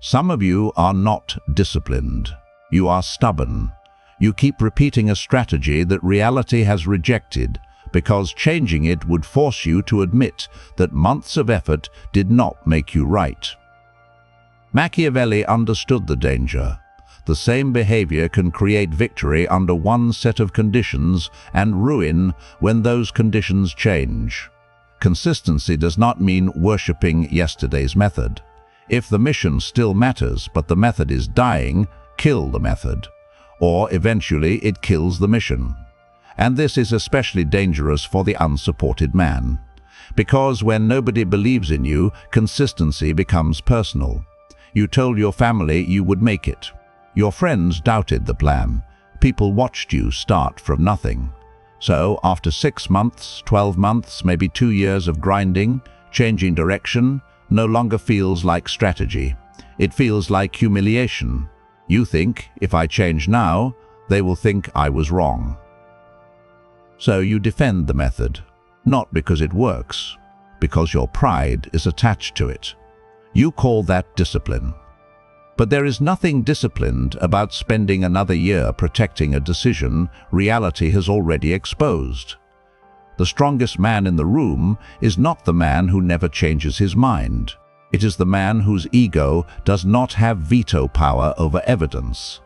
Some of you are not disciplined. You are stubborn. You keep repeating a strategy that reality has rejected because changing it would force you to admit that months of effort did not make you right. Machiavelli understood the danger. The same behavior can create victory under one set of conditions and ruin when those conditions change. Consistency does not mean worshipping yesterday's method. If the mission still matters but the method is dying, kill the method. Or eventually it kills the mission. And this is especially dangerous for the unsupported man. Because when nobody believes in you, consistency becomes personal. You told your family you would make it. Your friends doubted the plan. People watched you start from nothing. So after 6 months, 12 months, maybe 2 years of grinding, changing direction no longer feels like strategy. It feels like humiliation. You think, if I change now, they will think I was wrong. So you defend the method, not because it works, because your pride is attached to it. You call that discipline. But there is nothing disciplined about spending another year protecting a decision reality has already exposed. The strongest man in the room is not the man who never changes his mind. It is the man whose ego does not have veto power over evidence.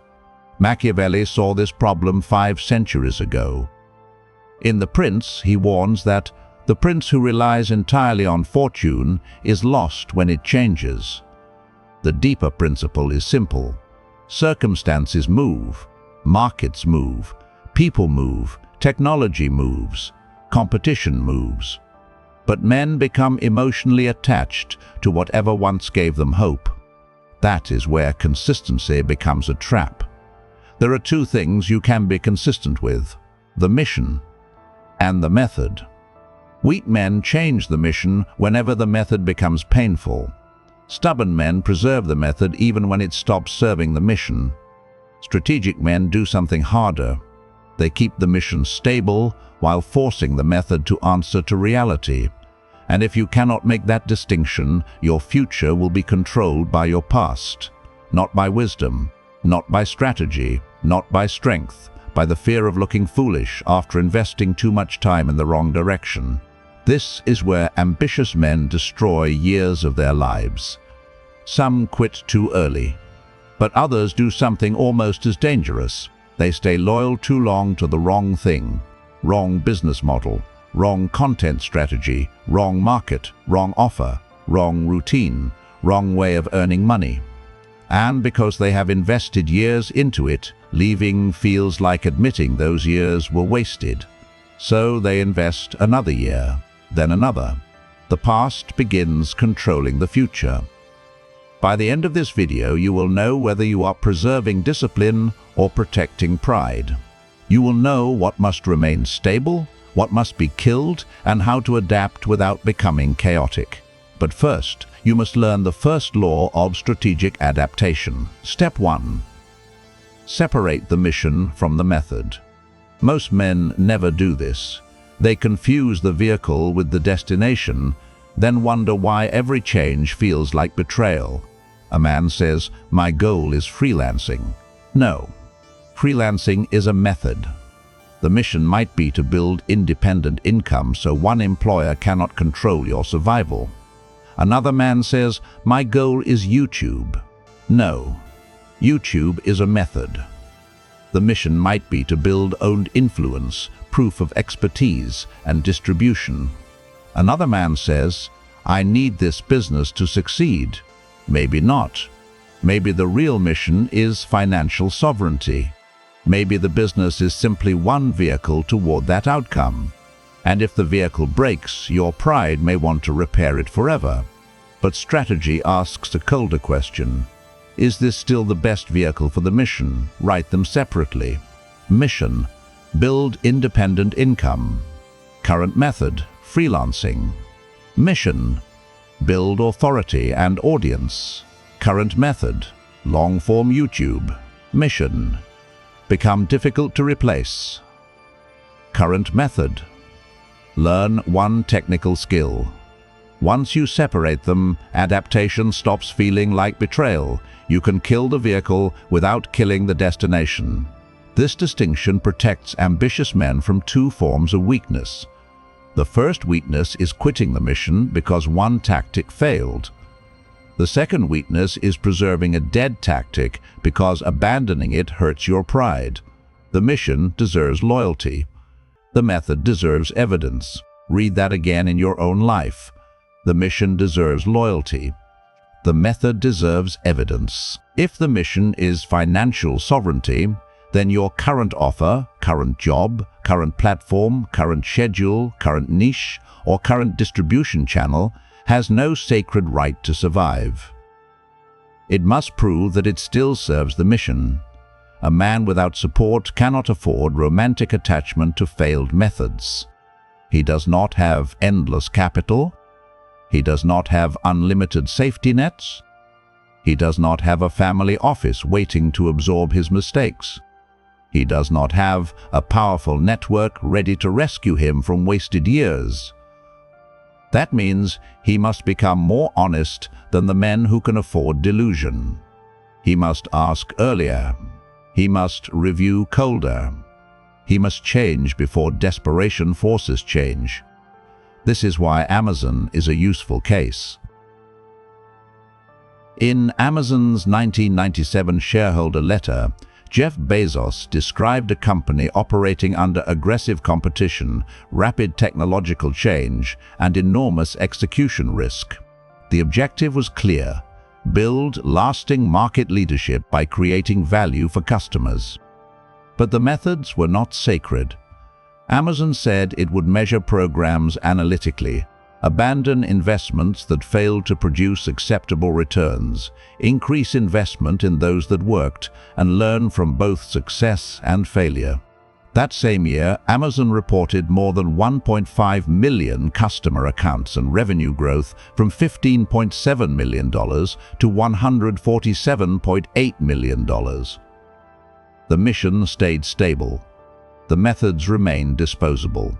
Machiavelli saw this problem 5 centuries ago. In The Prince, he warns that the prince who relies entirely on fortune is lost when it changes. The deeper principle is simple. Circumstances move, markets move, people move, technology moves, competition moves. But men become emotionally attached to whatever once gave them hope. That is where consistency becomes a trap. There are 2 things you can be consistent with: the mission and the method. Weak men change the mission whenever the method becomes painful. Stubborn men preserve the method even when it stops serving the mission. Strategic men do something harder. They keep the mission stable while forcing the method to answer to reality. And if you cannot make that distinction, your future will be controlled by your past, not by wisdom, not by strategy, not by strength, by the fear of looking foolish after investing too much time in the wrong direction. This is where ambitious men destroy years of their lives. Some quit too early, but others do something almost as dangerous. They stay loyal too long to the wrong thing, wrong business model, wrong content strategy, wrong market, wrong offer, wrong routine, wrong way of earning money. And because they have invested years into it, leaving feels like admitting those years were wasted. So they invest another year, then another. The past begins controlling the future. By the end of this video, you will know whether you are preserving discipline or protecting pride. You will know what must remain stable, what must be killed, and how to adapt without becoming chaotic. But first, you must learn the first law of strategic adaptation. Step 1. Separate the mission from the method. Most men never do this. They confuse the vehicle with the destination, then wonder why every change feels like betrayal. A man says, "My goal is freelancing." No. Freelancing is a method. The mission might be to build independent income so one employer cannot control your survival. Another man says, "My goal is YouTube." No. YouTube is a method. The mission might be to build owned influence, proof of expertise, and distribution. Another man says, "I need this business to succeed." Maybe not. Maybe the real mission is financial sovereignty. Maybe the business is simply one vehicle toward that outcome. And if the vehicle breaks, your pride may want to repair it forever. But strategy asks a colder question. Is this still the best vehicle for the mission? Write them separately. Mission: build independent income. Current method: freelancing. Mission: build authority and audience. Current method: long-form YouTube. Mission: become difficult to replace. Current method: learn one technical skill. Once you separate them, adaptation stops feeling like betrayal. You can kill the vehicle without killing the destination. This distinction protects ambitious men from two forms of weakness. The first weakness is quitting the mission because one tactic failed. The second weakness is preserving a dead tactic because abandoning it hurts your pride. The mission deserves loyalty. The method deserves evidence. Read that again in your own life. The mission deserves loyalty. The method deserves evidence. If the mission is financial sovereignty, then your current offer, current job, current platform, current schedule, current niche, or current distribution channel has no sacred right to survive. It must prove that it still serves the mission. A man without support cannot afford romantic attachment to failed methods. He does not have endless capital. He does not have unlimited safety nets. He does not have a family office waiting to absorb his mistakes. He does not have a powerful network ready to rescue him from wasted years. That means he must become more honest than the men who can afford delusion. He must ask earlier. He must review colder. He must change before desperation forces change. This is why Amazon is a useful case. In Amazon's 1997 shareholder letter, Jeff Bezos described a company operating under aggressive competition, rapid technological change, and enormous execution risk. The objective was clear: build lasting market leadership by creating value for customers. But the methods were not sacred. Amazon said it would measure programs analytically, abandon investments that failed to produce acceptable returns, increase investment in those that worked, and learn from both success and failure. That same year, Amazon reported more than 1.5 million customer accounts and revenue growth from $15.7 million to $147.8 million. The mission stayed stable. The methods remained disposable.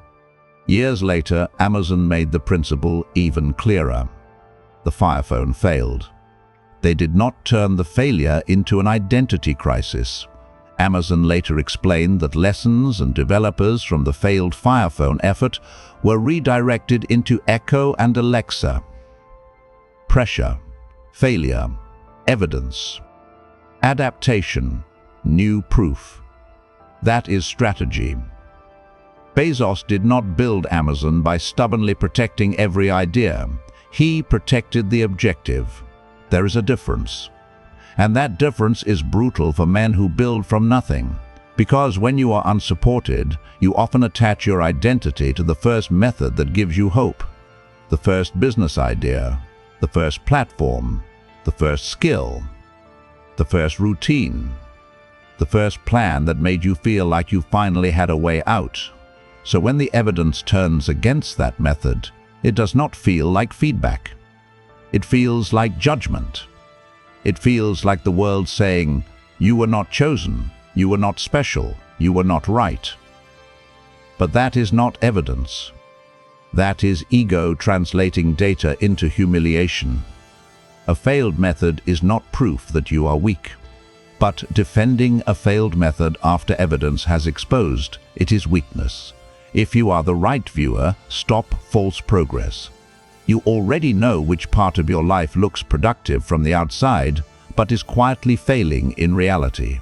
Years later, Amazon made the principle even clearer. The Fire Phone failed. They did not turn the failure into an identity crisis. Amazon later explained that lessons and developers from the failed Fire Phone effort were redirected into Echo and Alexa. Pressure, failure, evidence, adaptation, new proof. That is strategy. Bezos did not build Amazon by stubbornly protecting every idea. He protected the objective. There is a difference. And that difference is brutal for men who build from nothing. Because when you are unsupported, you often attach your identity to the first method that gives you hope. The first business idea, the first platform, the first skill, the first routine, the first plan that made you feel like you finally had a way out. So when the evidence turns against that method, it does not feel like feedback. It feels like judgment. It feels like the world saying, you were not chosen, you were not special, you were not right. But that is not evidence. That is ego translating data into humiliation. A failed method is not proof that you are weak. But defending a failed method after evidence has exposed, it is weakness. If you are the right viewer, stop false progress. You already know which part of your life looks productive from the outside, but is quietly failing in reality.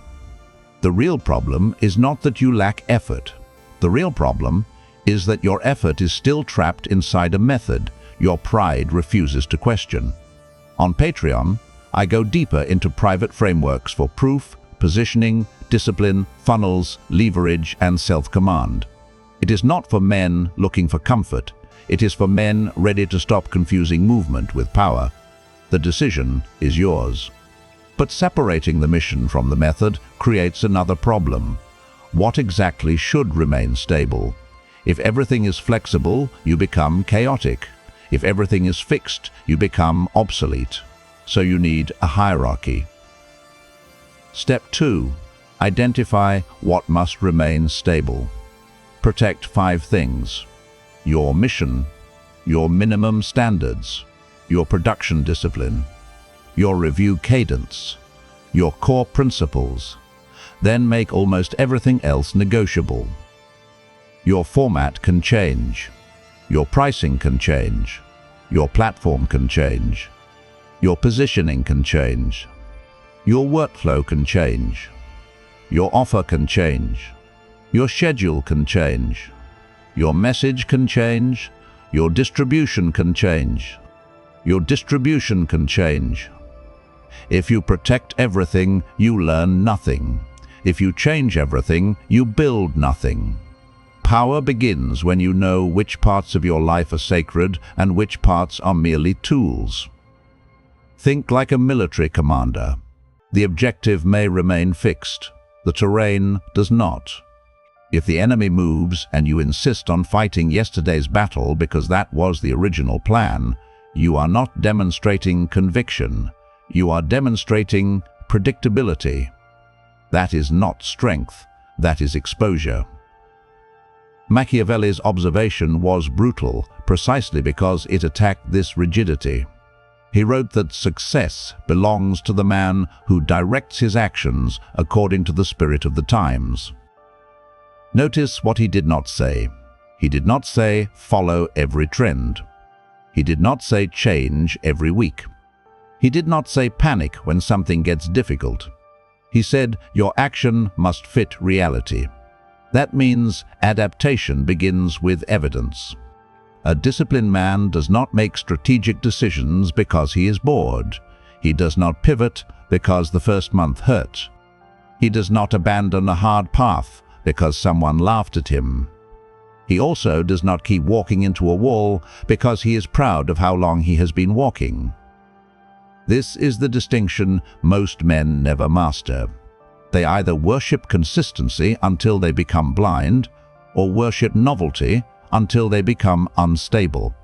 The real problem is not that you lack effort. The real problem is that your effort is still trapped inside a method your pride refuses to question. On Patreon, I go deeper into private frameworks for proof, positioning, discipline, funnels, leverage, and self-command. It is not for men looking for comfort. It is for men ready to stop confusing movement with power. The decision is yours. But separating the mission from the method creates another problem. What exactly should remain stable? If everything is flexible, you become chaotic. If everything is fixed, you become obsolete. So you need a hierarchy. Step 2. Identify what must remain stable. Protect 5 things: your mission, your minimum standards, your production discipline, your review cadence, your core principles. Then make almost everything else negotiable. Your format can change. Your pricing can change. Your platform can change. Your positioning can change. Your workflow can change. Your offer can change. Your schedule can change. Your message can change. Your distribution can change. Your distribution can change. If you protect everything, you learn nothing. If you change everything, you build nothing. Power begins when you know which parts of your life are sacred and which parts are merely tools. Think like a military commander. The objective may remain fixed. The terrain does not. If the enemy moves and you insist on fighting yesterday's battle because that was the original plan, you are not demonstrating conviction. You are demonstrating predictability. That is not strength, that is exposure. Machiavelli's observation was brutal precisely because it attacked this rigidity. He wrote that success belongs to the man who directs his actions according to the spirit of the times. Notice what he did not say. He did not say, follow every trend. He did not say, change every week. He did not say, panic when something gets difficult. He said, your action must fit reality. That means adaptation begins with evidence. A disciplined man does not make strategic decisions because he is bored. He does not pivot because the first month hurt. He does not abandon a hard path because someone laughed at him. He also does not keep walking into a wall because he is proud of how long he has been walking. This is the distinction most men never master. They either worship consistency until they become blind, or worship novelty until they become unstable.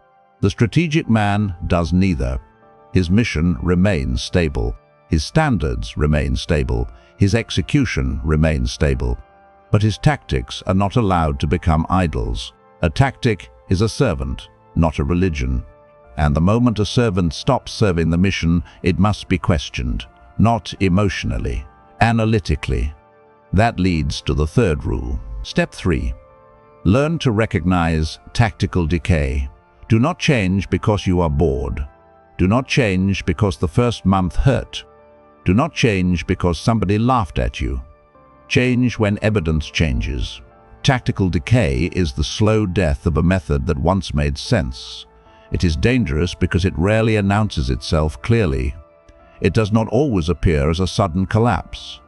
The strategic man does neither. His mission remains stable. His standards remain stable. His execution remains stable. But his tactics are not allowed to become idols. A tactic is a servant, not a religion. And the moment a servant stops serving the mission, it must be questioned, not emotionally, analytically. That leads to the third rule. Step 3. Learn to recognize tactical decay. Do not change because you are bored. Do not change because the first month hurt. Do not change because somebody laughed at you. Change when evidence changes. Tactical decay is the slow death of a method that once made sense. It is dangerous because it rarely announces itself clearly. It does not always appear as a sudden collapse.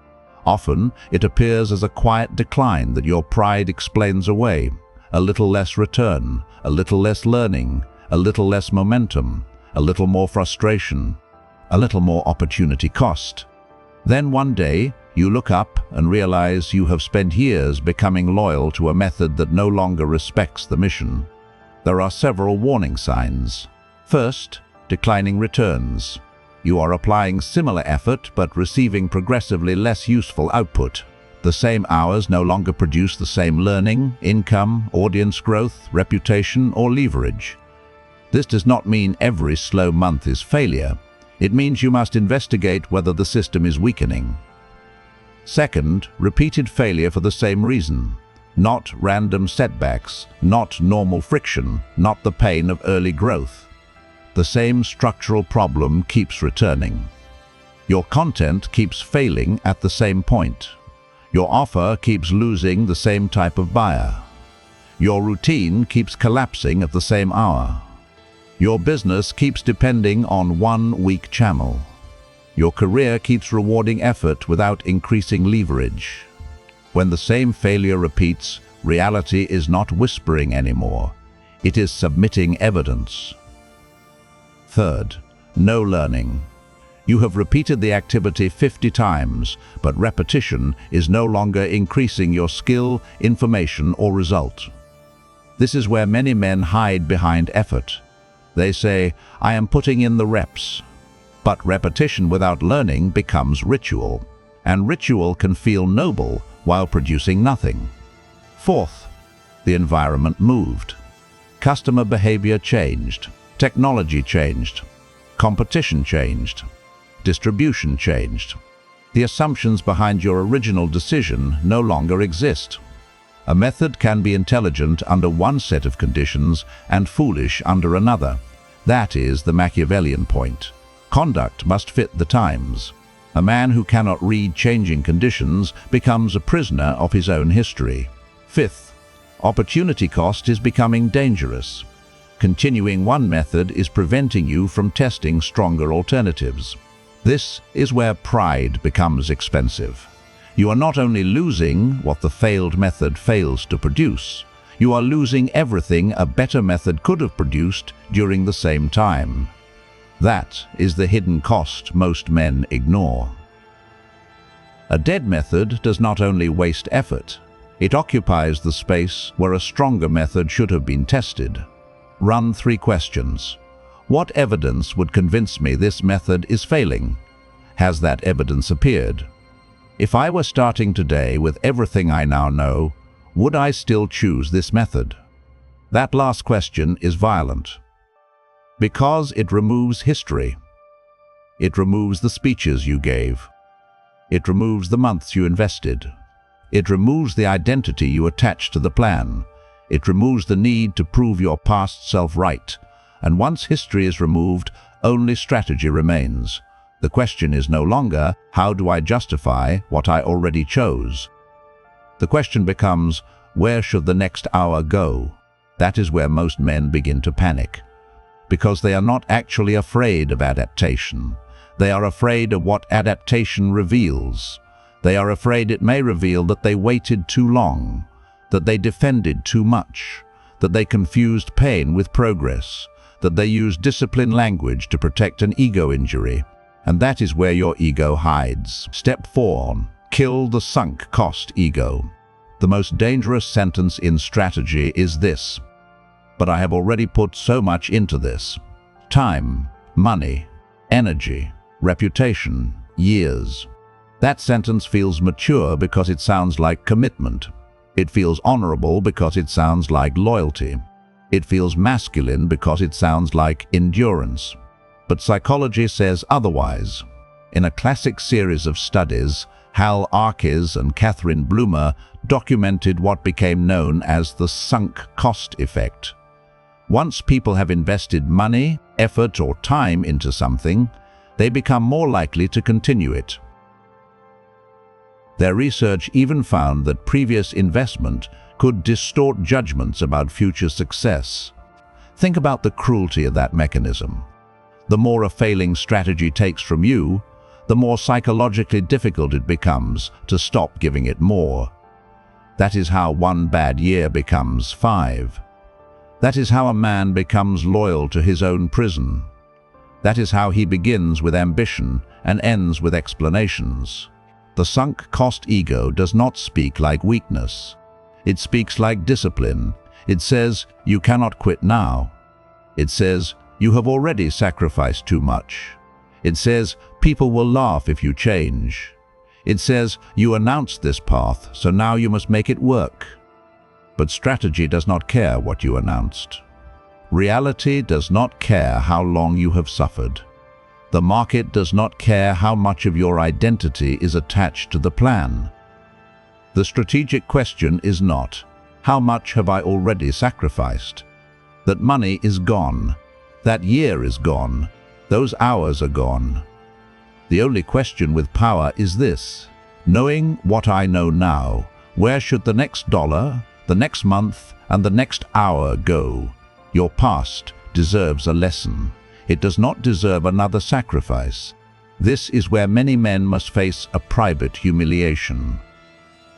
Often, it appears as a quiet decline that your pride explains away. A little less return, a little less learning, a little less momentum, a little more frustration, a little more opportunity cost. Then one day, you look up and realize you have spent years becoming loyal to a method that no longer respects the mission. There are several warning signs. First, declining returns. You are applying similar effort but receiving progressively less useful output. The same hours no longer produce the same learning, income, audience growth, reputation, or leverage. This does not mean every slow month is failure. It means you must investigate whether the system is weakening. Second, repeated failure for the same reason. Not random setbacks, not normal friction, not the pain of early growth. The same structural problem keeps returning. Your content keeps failing at the same point. Your offer keeps losing the same type of buyer. Your routine keeps collapsing at the same hour. Your business keeps depending on one weak channel. Your career keeps rewarding effort without increasing leverage. When the same failure repeats, reality is not whispering anymore. It is submitting evidence. Third, no learning. You have repeated the activity 50 times, but repetition is no longer increasing your skill, information, or result. This is where many men hide behind effort. They say, I am putting in the reps. But repetition without learning becomes ritual, and ritual can feel noble while producing nothing. Fourth, the environment moved. customer behavior changed, technology changed, competition changed, distribution changed. The assumptions behind your original decision no longer exist. A method can be intelligent under one set of conditions and foolish under another. That is the Machiavellian point. Conduct must fit the times. A man who cannot read changing conditions becomes a prisoner of his own history. Fifth, opportunity cost is becoming dangerous. Continuing one method is preventing you from testing stronger alternatives. This is where pride becomes expensive. You are not only losing what the failed method fails to produce, you are losing everything a better method could have produced during the same time. That is the hidden cost most men ignore. A dead method does not only waste effort, it occupies the space where a stronger method should have been tested. Run 3 questions. What evidence would convince me this method is failing? Has that evidence appeared? If I were starting today with everything I now know, would I still choose this method? That last question is violent. Because it removes history. It removes the speeches you gave. It removes the months you invested. It removes the identity you attached to the plan. It removes the need to prove your past self right. And once history is removed, only strategy remains. The question is no longer, how do I justify what I already chose? The question becomes, where should the next hour go? That is where most men begin to panic. Because they are not actually afraid of adaptation. They are afraid of what adaptation reveals. They are afraid it may reveal that they waited too long, that they defended too much, that they confused pain with progress, that they used disciplined language to protect an ego injury. And that is where your ego hides. Step 4. Kill the sunk cost ego. The most dangerous sentence in strategy is this: but I have already put so much into this. Time, money, energy, reputation, years. That sentence feels mature because it sounds like commitment. It feels honorable because it sounds like loyalty. It feels masculine because it sounds like endurance. But psychology says otherwise. In a classic series of studies, Hal Arkes and Catherine Bloomer documented what became known as the sunk cost effect. Once people have invested money, effort, or time into something, they become more likely to continue it. Their research even found that previous investment could distort judgments about future success. Think about the cruelty of that mechanism. The more a failing strategy takes from you, the more psychologically difficult it becomes to stop giving it more. That is how 1 bad year becomes 5. That is how a man becomes loyal to his own prison. That is how he begins with ambition and ends with explanations. The sunk cost ego does not speak like weakness. It speaks like discipline. It says, you cannot quit now. It says, you have already sacrificed too much. It says, people will laugh if you change. It says, you announced this path, so now you must make it work. But strategy does not care what you announced. Reality does not care how long you have suffered. The market does not care how much of your identity is attached to the plan. The strategic question is not, how much have I already sacrificed? That money is gone. That year is gone. Those hours are gone. The only question with power is this: knowing what I know now, where should the next dollar, the next month, and the next hour go? Your past deserves a lesson. It does not deserve another sacrifice. This is where many men must face a private humiliation.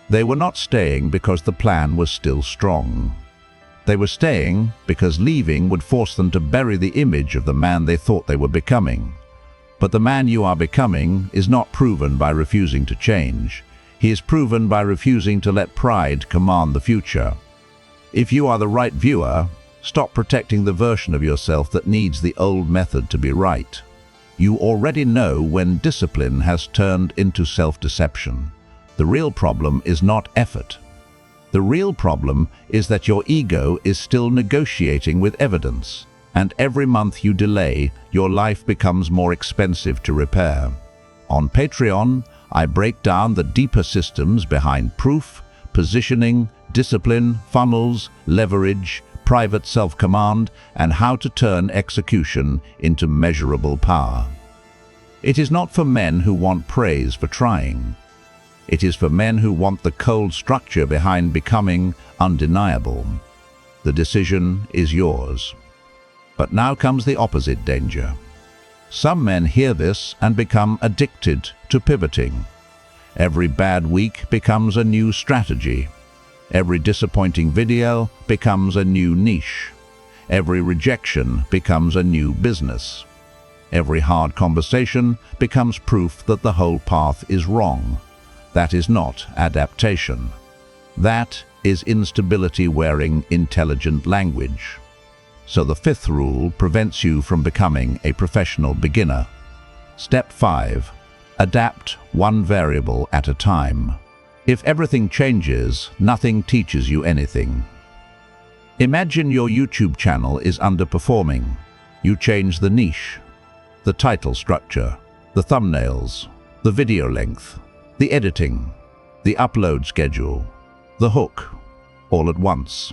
They were not staying because the plan was still strong. They were staying because leaving would force them to bury the image of the man they thought they were becoming. But the man you are becoming is not proven by refusing to change. He is proven by refusing to let pride command the future. If you are the right viewer, stop protecting the version of yourself that needs the old method to be right. You already know when discipline has turned into self-deception. The real problem is not effort. The real problem is that your ego is still negotiating with evidence, and every month you delay, your life becomes more expensive to repair. On Patreon, I break down the deeper systems behind proof, positioning, discipline, funnels, leverage, private self-command, and how to turn execution into measurable power. It is not for men who want praise for trying. It is for men who want the cold structure behind becoming undeniable. The decision is yours. But now comes the opposite danger. Some men hear this and become addicted to pivoting. Every bad week becomes a new strategy. Every disappointing video becomes a new niche. Every rejection becomes a new business. Every hard conversation becomes proof that the whole path is wrong. That is not adaptation. That is instability wearing intelligent language. So the fifth rule prevents you from becoming a professional beginner. Step 5. Adapt one variable at a time. If everything changes, nothing teaches you anything. Imagine your YouTube channel is underperforming. You change the niche, the title structure, the thumbnails, the video length, the editing, the upload schedule, the hook, all at once.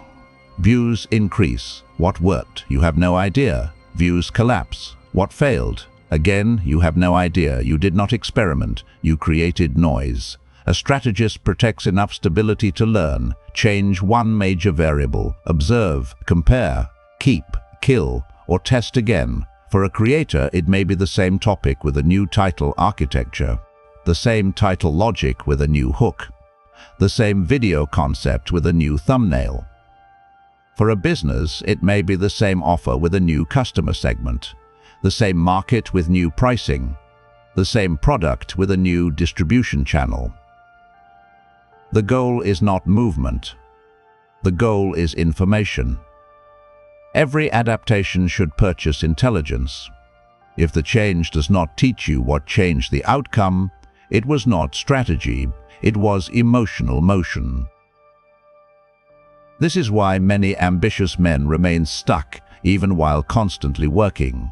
Views increase. What worked? You have no idea. Views collapse. What failed? Again, you have no idea. You did not experiment. You created noise. A strategist protects enough stability to learn, change one major variable, observe, compare, keep, kill, or test again. For a creator, it may be the same topic with a new title architecture, the same title logic with a new hook, the same video concept with a new thumbnail. For a business, it may be the same offer with a new customer segment, the same market with new pricing, the same product with a new distribution channel. The goal is not movement. The goal is information. Every adaptation should purchase intelligence. If the change does not teach you what changed the outcome, it was not strategy, it was emotional motion. This is why many ambitious men remain stuck even while constantly working.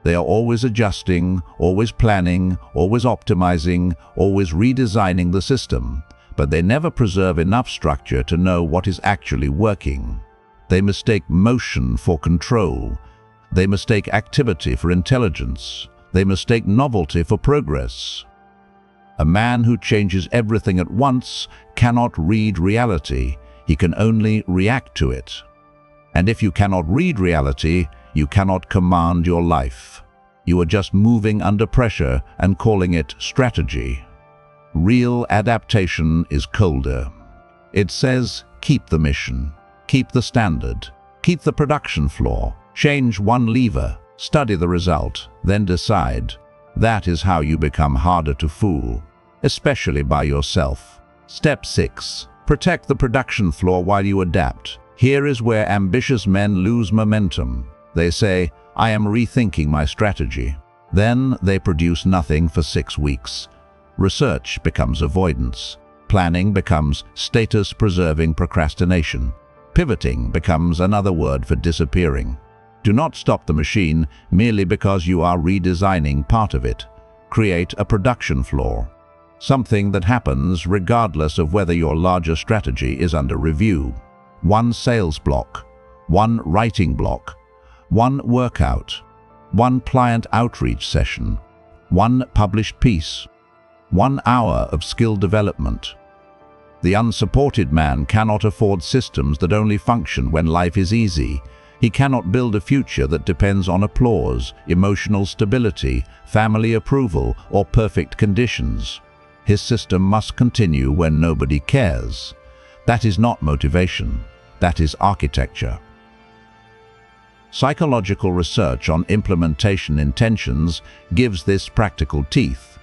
They are always adjusting, always planning, always optimizing, always redesigning the system, but they never preserve enough structure to know what is actually working. They mistake motion for control. They mistake activity for intelligence. They mistake novelty for progress. A man who changes everything at once cannot read reality. He can only react to it. And if you cannot read reality, you cannot command your life. You are just moving under pressure and calling it strategy. Real adaptation is colder. It says, keep the mission, keep the standard, keep the production floor, change one lever, study the result, then decide. That is how you become harder to fool, especially by yourself. Step 6. Protect the production floor while you adapt. Here is where ambitious men lose momentum. They say, I am rethinking my strategy. Then they produce nothing for 6 weeks. Research becomes avoidance. Planning becomes status-preserving procrastination. Pivoting becomes another word for disappearing. Do not stop the machine merely because you are redesigning part of it. Create a production floor. Something that happens regardless of whether your larger strategy is under review. One sales block, one writing block, one workout, one client outreach session, one published piece, 1 hour of skill development. The unsupported man cannot afford systems that only function when life is easy. He cannot build a future that depends on applause, emotional stability, family approval, or perfect conditions. His system must continue when nobody cares. That is not motivation. That is architecture. Psychological research on implementation intentions gives this practical teeth.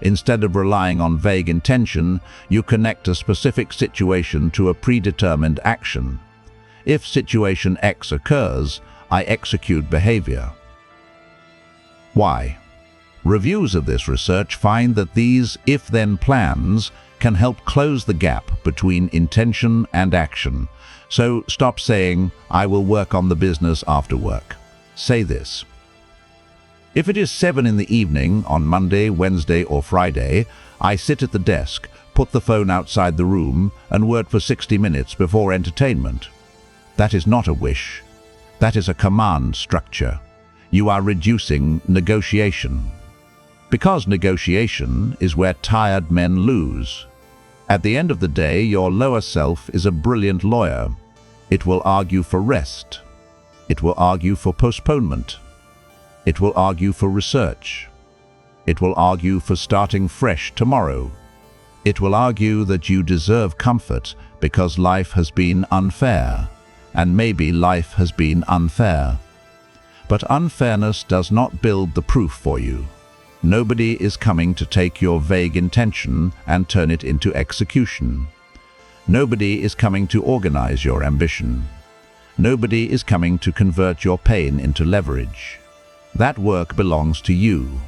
Instead of relying on vague intention, you connect a specific situation to a predetermined action. If situation X occurs, I execute behavior. Why? Reviews of this research find that these if-then plans can help close the gap between intention and action. So stop saying, "I will work on the business after work." Say this: if it is 7 in the evening on Monday, Wednesday, or Friday, I sit at the desk, put the phone outside the room, and work for 60 minutes before entertainment. That is not a wish. That is a command structure. You are reducing negotiation. Because negotiation is where tired men lose. At the end of the day, your lower self is a brilliant lawyer. It will argue for rest. It will argue for postponement. It will argue for research. It will argue for starting fresh tomorrow. It will argue that you deserve comfort because life has been unfair, and maybe life has been unfair. But unfairness does not build the proof for you. Nobody is coming to take your vague intention and turn it into execution. Nobody is coming to organize your ambition. Nobody is coming to convert your pain into leverage. That work belongs to you.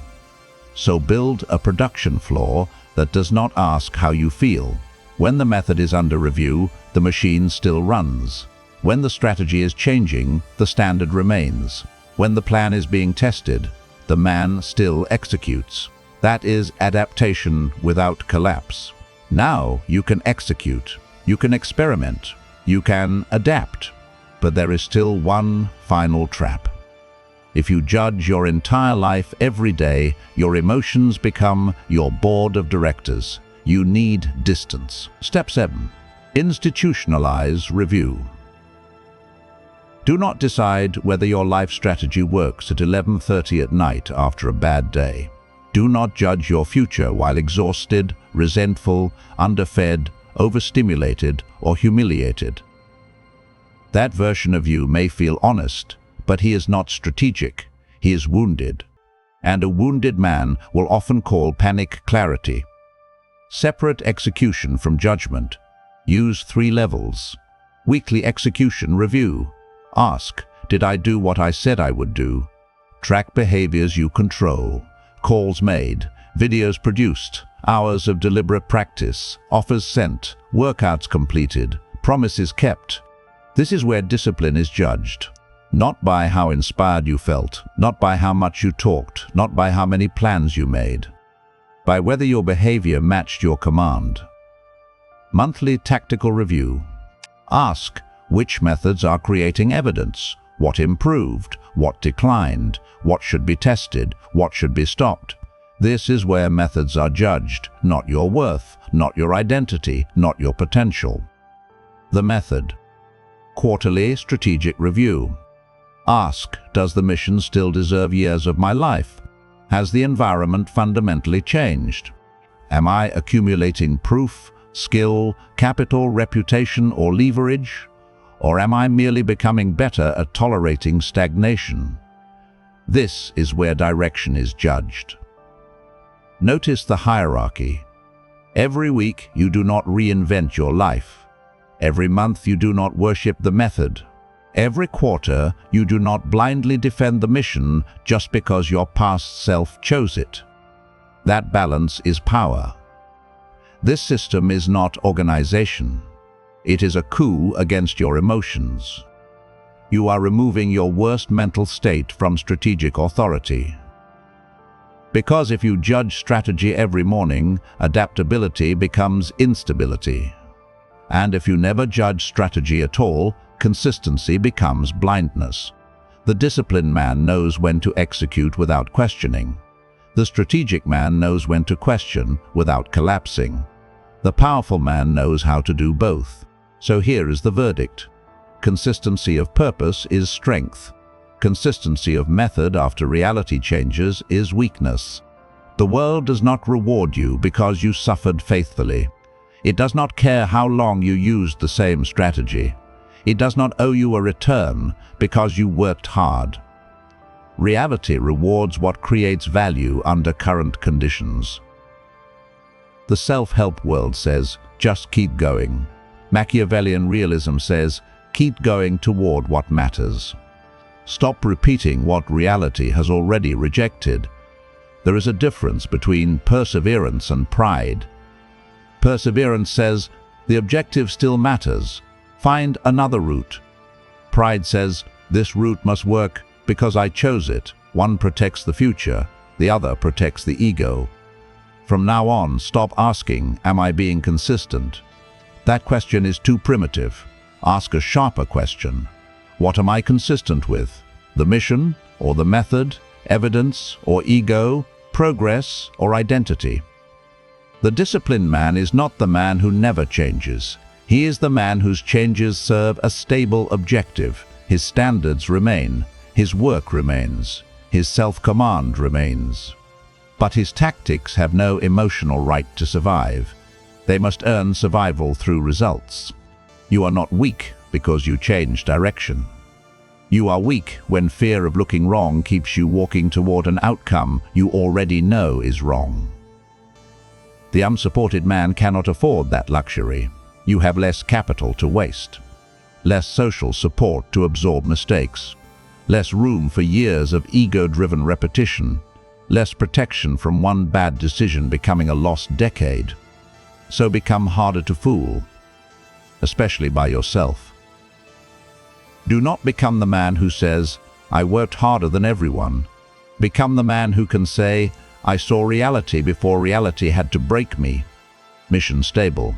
So build a production floor that does not ask how you feel. When the method is under review, the machine still runs. When the strategy is changing, the standard remains. When the plan is being tested, the man still executes. That is adaptation without collapse. Now you can execute, you can experiment, you can adapt. But there is still one final trap. If you judge your entire life every day, your emotions become your board of directors. You need distance. Step 7. Institutionalize review. Do not decide whether your life strategy works at 11:30 at night after a bad day. Do not judge your future while exhausted, resentful, underfed, overstimulated, or humiliated. That version of you may feel honest, but he is not strategic. He is wounded. And a wounded man will often call panic clarity. Separate execution from judgment. Use 3 levels. Weekly execution review. Ask, did I do what I said I would do? Track behaviors you control. Calls made, videos produced, hours of deliberate practice, offers sent, workouts completed, promises kept. This is where discipline is judged. Not by how inspired you felt, not by how much you talked, not by how many plans you made, by whether your behavior matched your command. Monthly tactical review. Ask, which methods are creating evidence? What improved? What declined? What should be tested? What should be stopped? This is where methods are judged, not your worth, not your identity, not your potential. The method. Quarterly strategic review. Ask, does the mission still deserve years of my life? Has the environment fundamentally changed? Am I accumulating proof, skill, capital, reputation, or leverage? Or am I merely becoming better at tolerating stagnation? This is where direction is judged. Notice the hierarchy. Every week you do not reinvent your life. Every month you do not worship the method. Every quarter you do not blindly defend the mission just because your past self chose it. That balance is power. This system is not organization. It is a coup against your emotions. You are removing your worst mental state from strategic authority. Because if you judge strategy every morning, adaptability becomes instability. And if you never judge strategy at all, consistency becomes blindness. The disciplined man knows when to execute without questioning. The strategic man knows when to question without collapsing. The powerful man knows how to do both. So here is the verdict. Consistency of purpose is strength. Consistency of method after reality changes is weakness. The world does not reward you because you suffered faithfully. It does not care how long you used the same strategy. It does not owe you a return because you worked hard. Reality rewards what creates value under current conditions. The self-help world says, just keep going. Machiavellian realism says, keep going toward what matters. Stop repeating what reality has already rejected. There is a difference between perseverance and pride. Perseverance says, the objective still matters. Find another route. Pride says, this route must work because I chose it. One protects the future, the other protects the ego. From now on, stop asking, am I being consistent? That question is too primitive. Ask a sharper question. What am I consistent with? The mission or the method, evidence or ego, progress or identity? The disciplined man is not the man who never changes. He is the man whose changes serve a stable objective. His standards remain, his work remains, his self-command remains. But his tactics have no emotional right to survive. They must earn survival through results. You are not weak because you change direction. You are weak when fear of looking wrong keeps you walking toward an outcome you already know is wrong. The unsupported man cannot afford that luxury. You have less capital to waste, less social support to absorb mistakes, less room for years of ego-driven repetition, less protection from one bad decision becoming a lost decade. So become harder to fool, especially by yourself. Do not become the man who says, I worked harder than everyone. Become the man who can say, I saw reality before reality had to break me. Mission stable.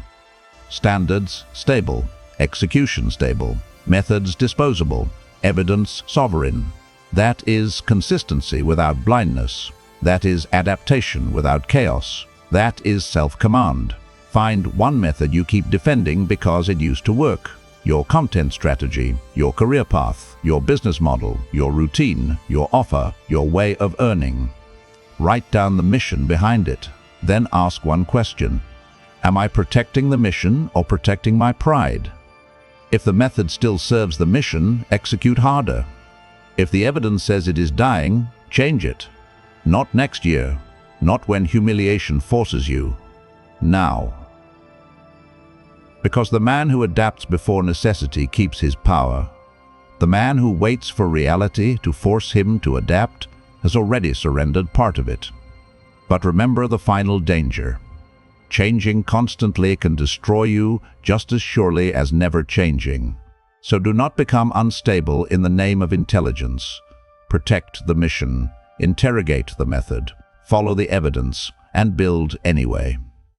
Standards stable. Execution stable. Methods disposable. Evidence sovereign. That is consistency without blindness. That is adaptation without chaos. That is self-command. Find one method you keep defending because it used to work. Your content strategy, your career path, your business model, your routine, your offer, your way of earning. Write down the mission behind it. Then ask one question. Am I protecting the mission or protecting my pride? If the method still serves the mission, execute harder. If the evidence says it is dying, change it. Not next year, not when humiliation forces you. Now. Because the man who adapts before necessity keeps his power. The man who waits for reality to force him to adapt has already surrendered part of it. But remember the final danger. Changing constantly can destroy you just as surely as never changing. So do not become unstable in the name of intelligence. Protect the mission, interrogate the method, follow the evidence, and build anyway.